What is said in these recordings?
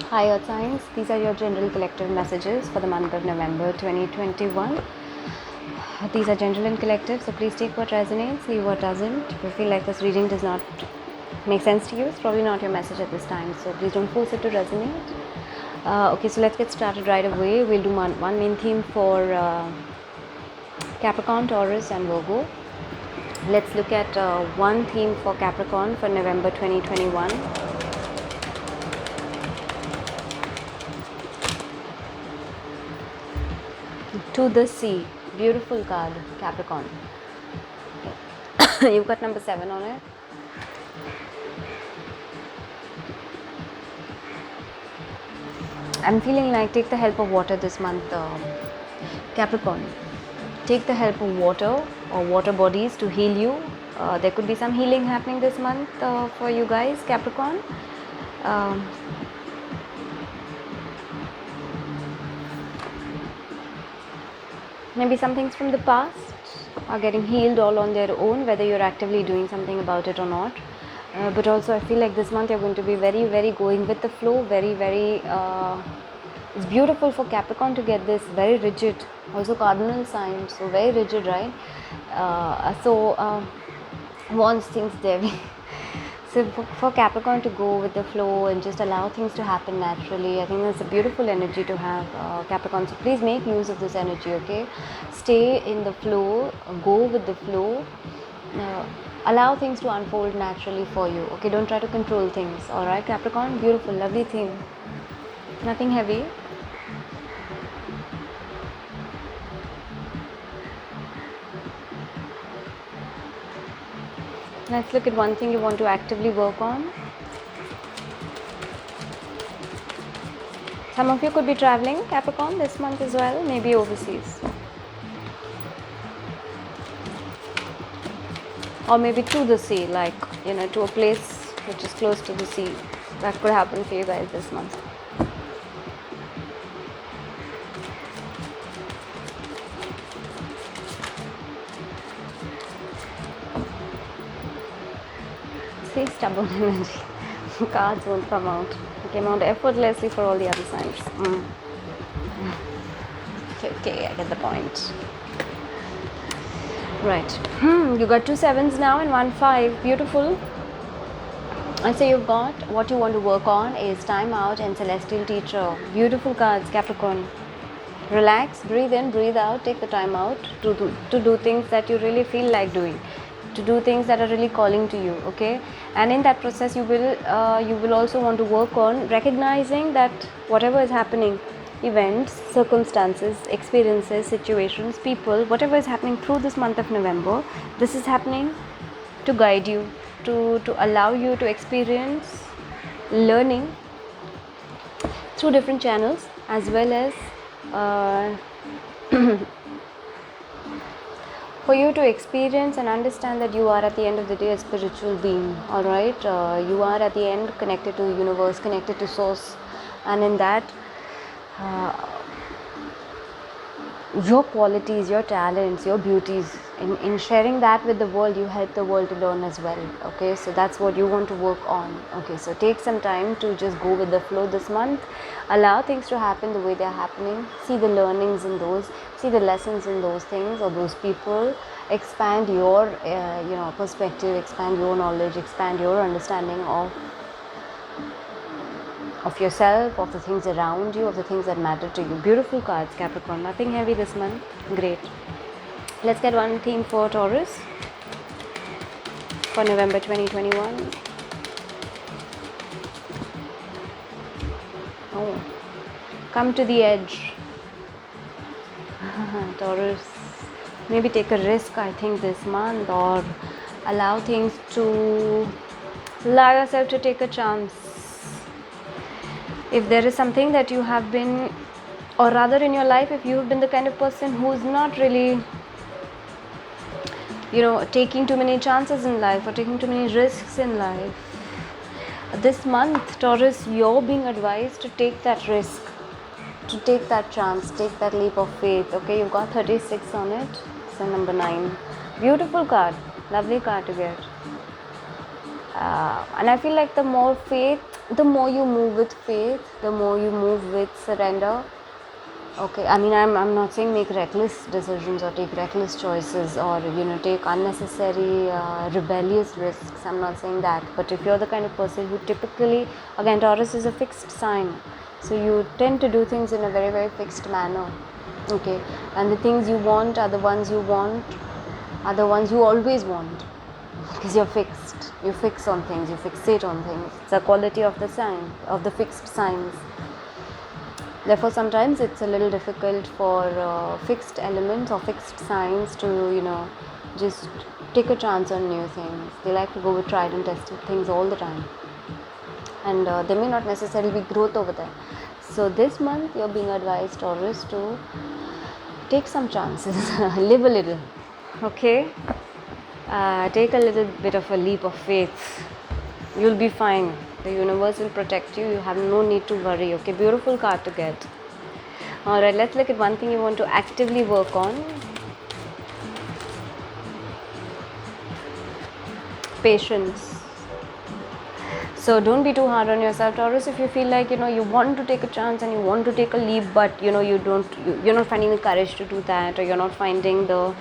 Hi Earth Signs, these are your general collective messages for the month of November 2021. These are general and collective, so please take what resonates, leave what doesn't. If you feel like this reading does not make sense to you, it's probably not your message at this time, so please don't force it to resonate. Okay, so let's get started right away. We'll do one main theme for Capricorn, Taurus and Virgo. Let's look at one theme for Capricorn for November 2021. To the Sea. Beautiful card, Capricorn. You've got number 7 on it. I'm feeling like take the help of water this month, Capricorn. Take the help of water or water bodies to heal you. There could be some healing happening this month for you guys, Capricorn. Maybe some things from the past are getting healed all on their own, whether you're actively doing something about it or not. But also I feel like this month you're going to be very, very going with the flow, very, very it's beautiful for Capricorn to get this very rigid, also cardinal sign, so very rigid, right? Wants things there. So for Capricorn to go with the flow and just allow things to happen naturally, I think that's a beautiful energy to have, Capricorn. So please make use of this energy, okay? Stay in the flow, go with the flow, allow things to unfold naturally for you, okay? Don't try to control things, all right, Capricorn? Beautiful, lovely theme. Nothing heavy. Let's look at one thing you want to actively work on. Some of you could be traveling, Capricorn, this month as well, maybe overseas. Or maybe to the sea, like, to a place which is close to the sea. That could happen for you guys this month. Stay stubborn energy. Cards won't come out. It came out effortlessly for all the other signs. Okay, I get the point. Right. You got 2 7s now and 1 5. Beautiful. And so you've got what you want to work on is Time Out and Celestial Teacher. Beautiful cards, Capricorn. Relax, breathe in, breathe out, take the time out to do things that you really feel like doing, to do things that are really calling to you, okay? And in that process you will also want to work on recognizing that whatever is happening, events, circumstances, experiences, situations, people, whatever is happening through this month of November, this is happening to guide you, to allow you to experience learning through different channels, as well as for you to experience and understand that you are at the end of the day a spiritual being, all right? You are at the end connected to the universe, connected to source, and in that your qualities, your talents, your beauties, in sharing that with the world, you help the world to learn as well, okay? So that's what you want to work on, okay? So take some time to just go with the flow this month, allow things to happen the way they're happening, see the learnings in those, see the lessons in those things or those people, expand your perspective, expand your knowledge, expand your understanding of yourself, of the things around you, of the things that matter to you. Beautiful cards, Capricorn. Nothing heavy this month. Great. Let's get one theme for Taurus for November 2021. Oh, come to the edge. Taurus. Maybe take a risk, I think, this month, or allow yourself to take a chance. If there is something that you have been, or rather in your life, if you have been the kind of person who's not really taking too many chances in life or taking too many risks in life, this month, Taurus, you're being advised to take that risk, to take that chance, take that leap of faith, okay? You've got 36 on it, so number 9. Beautiful card, lovely card to get. And I feel like the more faith the more you move with faith, the more you move with surrender. Okay, I mean, I'm not saying make reckless decisions or take reckless choices or take unnecessary rebellious risks. I'm not saying that. But if you're the kind of person who typically, again, Taurus is a fixed sign, so you tend to do things in a very, very fixed manner. Okay, and the things you want are the ones you want, are the ones you always want, because you're fixed. You fix on things, you fixate on things. It's a quality of the sign, of the fixed signs. Therefore, sometimes it's a little difficult for fixed elements or fixed signs to, just take a chance on new things. They like to go with tried and tested things all the time. And there may not necessarily be growth over there. So this month, you're being advised, Taurus, to take some chances, live a little, okay? Take a little bit of a leap of faith. You'll be fine. The universe will protect you. You have no need to worry. Okay, beautiful card to get. Alright, let's look at one thing you want to actively work on. Patience. So don't be too hard on yourself, Taurus. If you feel like you want to take a chance and you want to take a leap, but you're not finding the courage to do that, or you're not finding the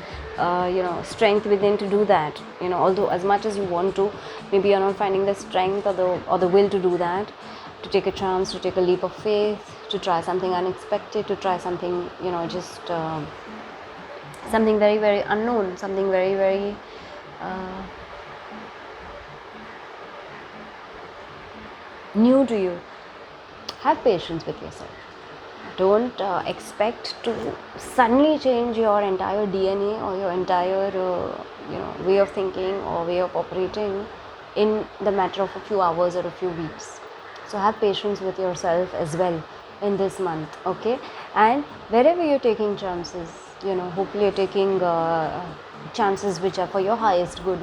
strength within to do that. Although as much as you want to, maybe you're not finding the strength or the will to do that, to take a chance, to take a leap of faith, to try something unexpected, to try something just something very, very unknown, something very, very new to you. Have patience with yourself. Don't expect to suddenly change your entire DNA or your entire way of thinking or way of operating in the matter of a few hours or a few weeks. So have patience with yourself as well in this month, okay? And wherever you're taking chances, hopefully you're taking chances which are for your highest good.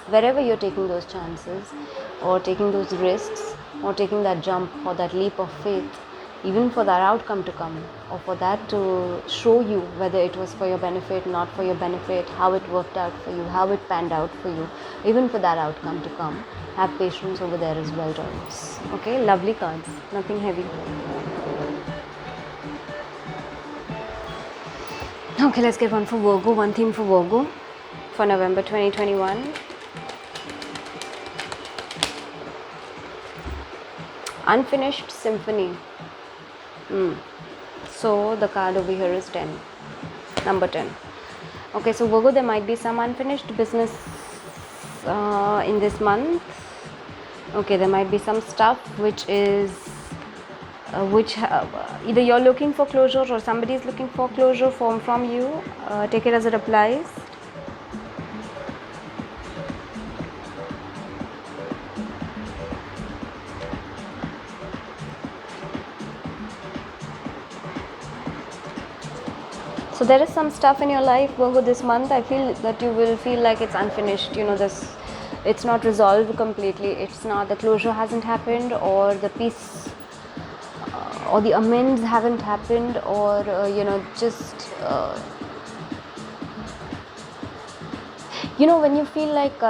Wherever you're taking those chances or taking those risks or taking that jump or that leap of faith, even for that outcome to come or for that to show you whether it was for your benefit, not for your benefit, how it worked out for you, how it panned out for you, even for that outcome to come, have patience over there as well, Taurus. Okay, lovely cards, nothing heavy. Okay, let's get one for Virgo, one theme for Virgo for November 2021. Unfinished symphony. So the card over here is 10, number 10. Okay, so Virgo, there might be some unfinished business in this month. Okay, there might be some stuff which is either you're looking for closure or somebody is looking for closure from you. Take it as it applies. So there is some stuff in your life, Virgo, this month. I feel that you will feel like it's unfinished. It's not resolved completely. It's not, the closure hasn't happened, or the peace or the amends haven't happened, or when you feel like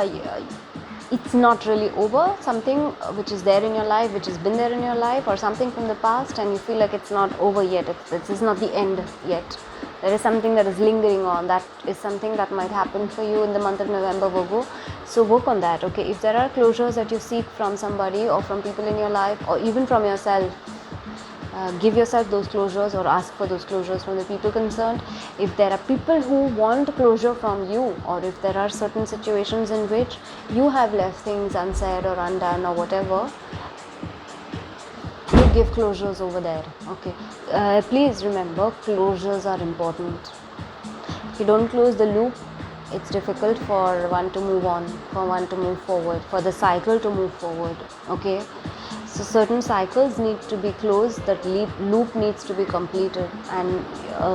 it's not really over, something which is there in your life, which has been there in your life, or something from the past, and you feel like it's not over yet, this is not the end yet. There is something that is lingering on. That is something that might happen for you in the month of November, Virgo. So work on that, okay? If there are closures that you seek from somebody or from people in your life or even from yourself, give yourself those closures or ask for those closures from the people concerned. If there are people who want closure from you, or if there are certain situations in which you have left things unsaid or undone or whatever, you give closures over there, okay? Please remember, closures are important. If you don't close the loop, it's difficult for one to move on, for one to move forward, for the cycle to move forward, okay? So certain cycles need to be closed, that loop needs to be completed. And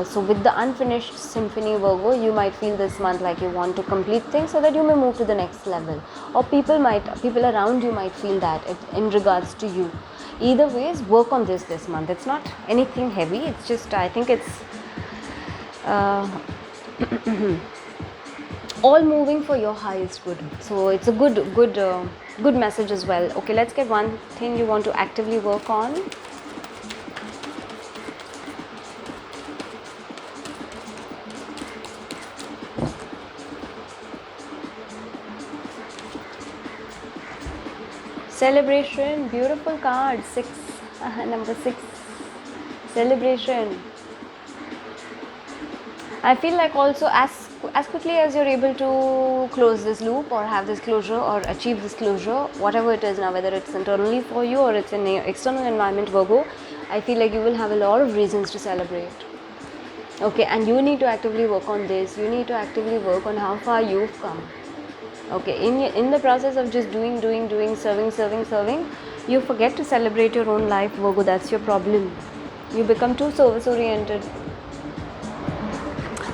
so with the unfinished symphony, Virgo, you might feel this month like you want to complete things so that you may move to the next level, or people around you might feel that in regards to you. Either ways, work on this month. It's not anything heavy, it's just, I think it's all moving for your highest good. So it's a good Good message as well. Okay, let's get one thing you want to actively work on. Celebration, beautiful card. 6, number 6. Celebration. I feel like also as quickly as you're able to close this loop or have this closure or achieve this closure, whatever it is now, whether it's internally for you or it's in your external environment, Virgo, I feel like you will have a lot of reasons to celebrate. Okay, and you need to actively work on this. You need to actively work on how far you've come. Okay, in the process of just doing, serving, you forget to celebrate your own life, Virgo. That's your problem. You become too service oriented.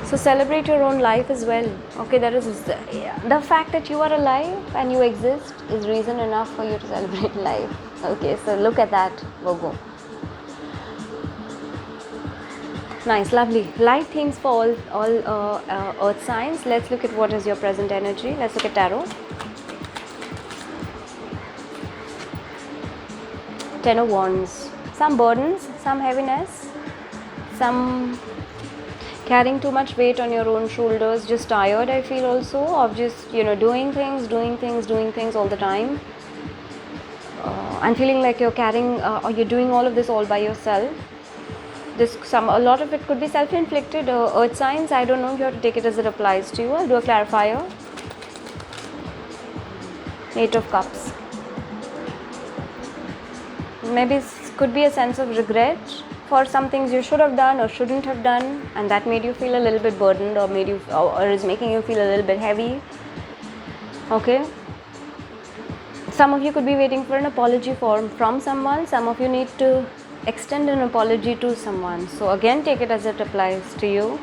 So celebrate your own life as well. Okay, that is the fact that you are alive and you exist is reason enough for you to celebrate life. Okay, so look at that, Virgo. Nice, lovely. Light themes for all earth signs. Let's look at what is your present energy. Let's look at tarot. 10 of Wands. Some burdens, some heaviness, some carrying too much weight on your own shoulders, just tired, I feel also, of just, doing things all the time. And feeling like you're carrying or you're doing all of this all by yourself. A lot of it could be self-inflicted. Earth signs, I don't know, you have to take it as it applies to you. I'll do a clarifier. 8 of Cups. Maybe it could be a sense of regret for some things you should have done or shouldn't have done, and that made you feel a little bit burdened or is making you feel a little bit heavy. Okay. Some of you could be waiting for an apology from someone. Some of you need to extend an apology to someone. So again, take it as it applies to you.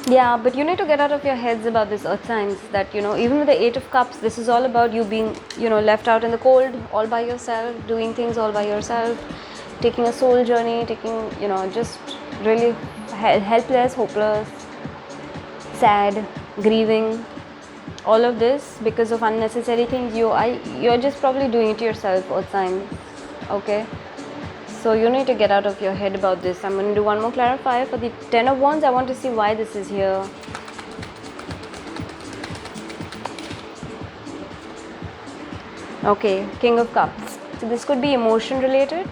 Yeah, but you need to get out of your heads about this earth signs that, even with the 8 of Cups, this is all about you being, left out in the cold, all by yourself, doing things all by yourself, taking a soul journey, just really helpless, hopeless, sad, grieving, all of this because of unnecessary things. You're just probably doing it to yourself, earth signs. Okay. So you need to get out of your head about this. I'm going to do one more clarifier for the 10 of Wands. I want to see why this is here. Okay, King of Cups. So this could be emotion related.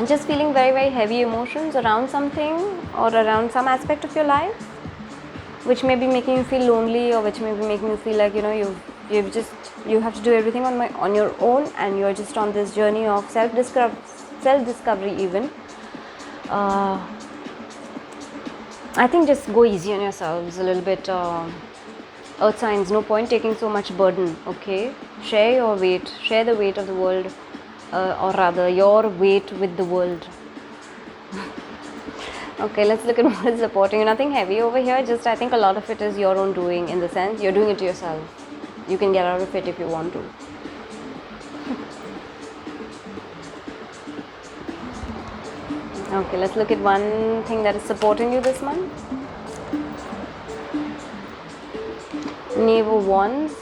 Just feeling very, very heavy emotions around something or around some aspect of your life, which may be making you feel lonely or which may be making you feel like, you have to do everything on your own, and you're just on this journey of self-discovery even. I think just go easy on yourselves a little bit. Earth signs, no point taking so much burden. Okay, share your weight, share the weight of the world, or rather your weight with the world. Okay, let's look at what is supporting you. Nothing heavy over here, just I think a lot of it is your own doing, in the sense you're doing it to yourself. You can get out of it if you want to. Okay, let's look at one thing that is supporting you this month. Knave of Wands.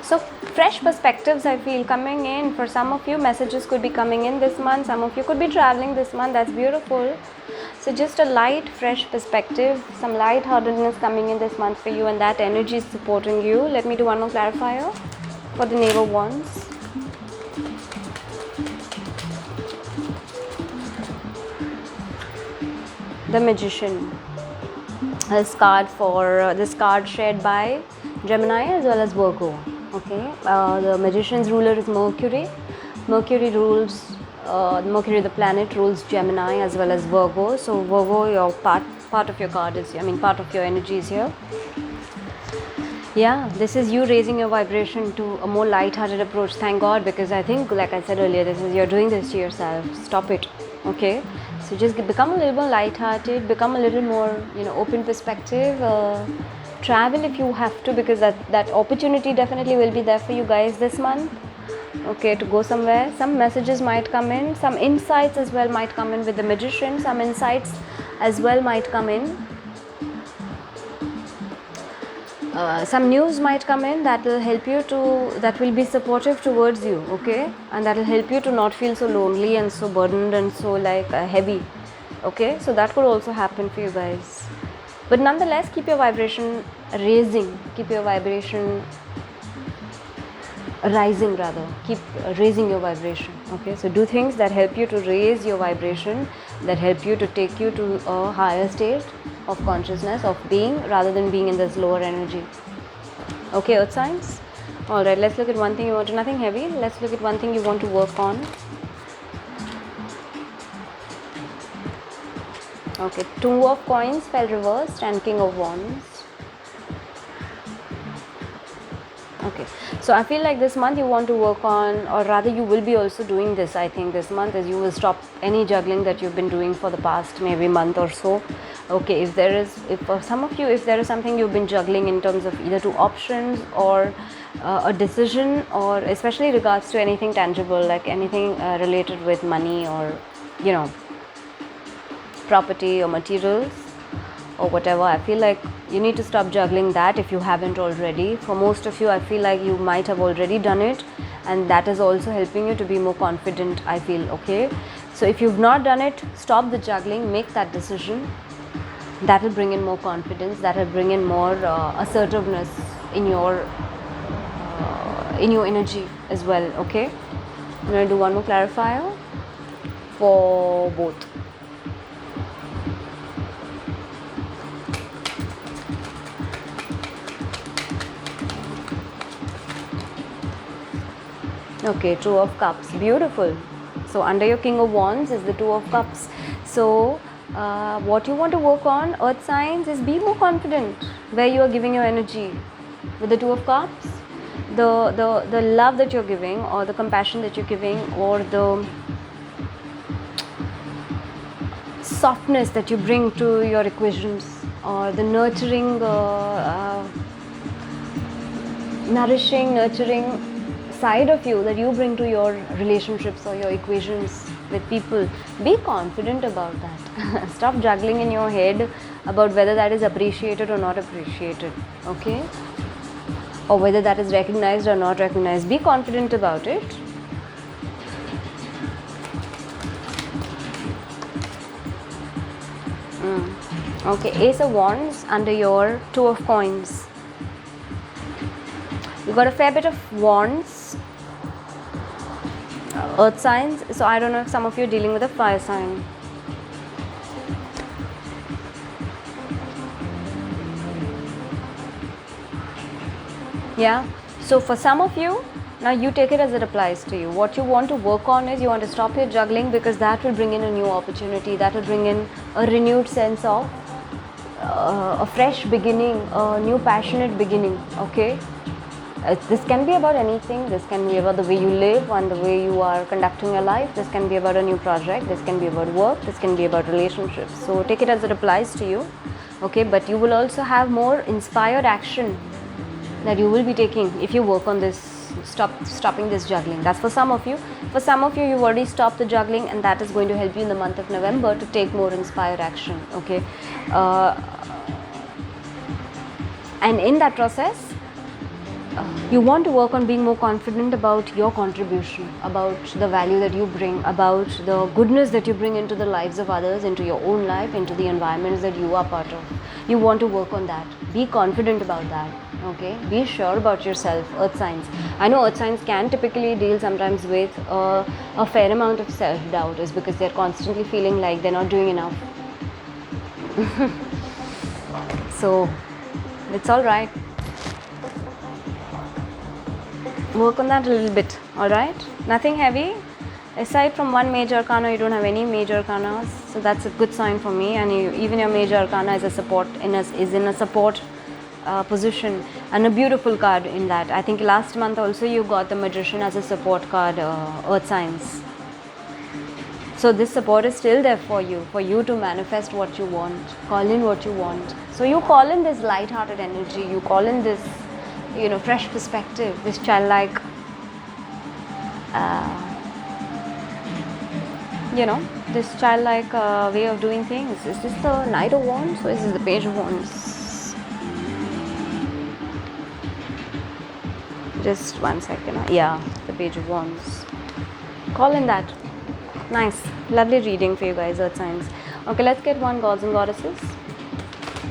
So fresh perspectives, I feel, coming in. For some of you, messages could be coming in this month. Some of you could be traveling this month. That's beautiful. So just a light, fresh perspective, some light-heartedness coming in this month for you, and that energy is supporting you. Let me do one more clarifier for the Knave of Wands. The Magician. This card shared by Gemini as well as Virgo. Okay, the Magician's ruler is Mercury. Mercury, the planet, rules Gemini as well as Virgo. So Virgo, your part of your card is, part of your energy is here. Yeah, this is you raising your vibration to a more light-hearted approach. Thank God, because I think, like I said earlier, you're doing this to yourself. Stop it. Okay, so just become a little more light-hearted, become a little more, open perspective. Travel if you have to, because that opportunity definitely will be there for you guys this month. Okay, to go somewhere. Some messages might come in, some insights as well might come in with the Magician. Some insights as well might come in. some news might come in that will help you to, that will be supportive towards you, okay, and that will help you to not feel so lonely and so burdened and so like heavy, okay. So that could also happen for you guys, but nonetheless keep your vibration raising, keep your vibration rising, rather keep raising your vibration, okay. So do things that help you to raise your vibration, that help you to take you to a higher state of consciousness, of being, rather than being in this lower energy, okay, earth signs. All right, let's look at one thing you want to, nothing heavy, let's look at one thing you want to work on. Okay, two of coins fell reversed and king of wands. Okay, so I feel like this month you want to work on, or rather you will be also doing this, I think this month, is you will stop any juggling that you've been doing for the past maybe month or so. Okay, if there is, if for some of you, if there is something you've been juggling in terms of either two options or a decision, or especially regards to anything tangible, like anything related with money or, you know, property or materials or whatever, I feel like you need to stop juggling that if you haven't already. For most of you, I feel like you might have already done it, and that is also helping you to be more confident, I feel, okay. So if you've not done it, stop the juggling, make that decision. That will bring in more confidence, that will bring in more assertiveness in your energy as well, okay. I'm going to do one more clarifier for both. Okay, two of cups, beautiful. So under your king of wands is the two of cups. So what you want to work on, earth signs, is be more confident where you are giving your energy. With the two of cups, the love that you're giving, or the compassion that you're giving, or the softness that you bring to your equations, or the nurturing, nourishing, nurturing side of you that you bring to your relationships or your equations with people, be confident about that. Stop juggling in your head about whether that is appreciated or not appreciated, okay, or whether that is recognized or not recognized. Be confident about it. Okay, ace of wands under your two of coins. You got a fair bit of wands, earth signs. So I don't know if some of you are dealing with a fire sign. Yeah, so for some of you, now you take it as it applies to you. What you want to work on is you want to stop your juggling, because that will bring in a new opportunity, that will bring in a renewed sense of a fresh beginning, a new passionate beginning, okay. This can be about anything. This can be about the way you live and the way you are conducting your life. This can be about a new project. This can be about work. This can be about relationships. So take it as it applies to you, okay. But you will also have more inspired action that you will be taking if you work on this, stopping this juggling. That's for some of you. For some of you, you've already stopped the juggling, and that is going to help you in the month of November to take more inspired action, okay. And in that process, you want to work on being more confident about your contribution, about the value that you bring, about the goodness that you bring into the lives of others, into your own life, into the environments that you are part of. You want to work on that. Be confident about that, okay. Be sure about yourself, earth signs. I know earth signs can typically deal sometimes with a fair amount of self-doubt, is because they're constantly feeling like they're not doing enough. So it's all right. Work on that a little bit, all right. Nothing heavy. Aside from one major arcana, you don't have any major arcanas, so that's a good sign for me. And even your major arcana is a support, is in a support position, and a beautiful card in that. I think last month also you got the Magician as a support card, earth signs. So this support is still there for you to manifest what you want, call in what you want. So you call in this light-hearted energy, you call in this, you know, fresh perspective, this childlike, you know, this childlike way of doing things. Is this the Knight of Wands or is this the Page of Wands? Just one second. Yeah, the Page of Wands. Call in that. Nice. Lovely reading for you guys, Earth signs. Okay, let's get one gods and goddesses.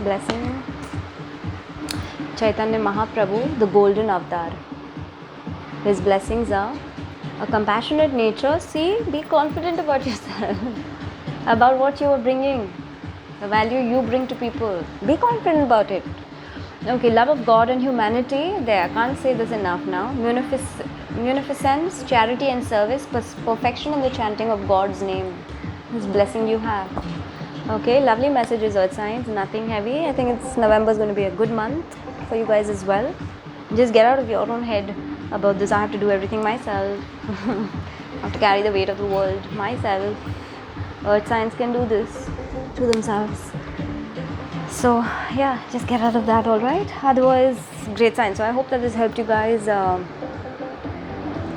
Blessing. Chaitanya Mahaprabhu, the golden avatar. His blessings are a compassionate nature. See, be confident about yourself, about what you are bringing, the value you bring to people. Be confident about it. Okay, love of God and humanity. There, I can't say this enough now. Munificence, charity and service, perfection in the chanting of God's name. His blessing you have. Okay, lovely messages, Earth signs. Nothing heavy. I think November is going to be a good month for you guys as well. Just get out of your own head about this. I have to do everything myself. I have to carry the weight of the world myself. Earth signs can do this to themselves. So yeah, just get out of that, all right? Otherwise, great sign. So I hope that this helped you guys.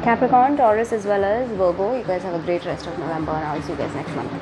Capricorn, Taurus as well as Virgo. You guys have a great rest of November and I'll see you guys next month.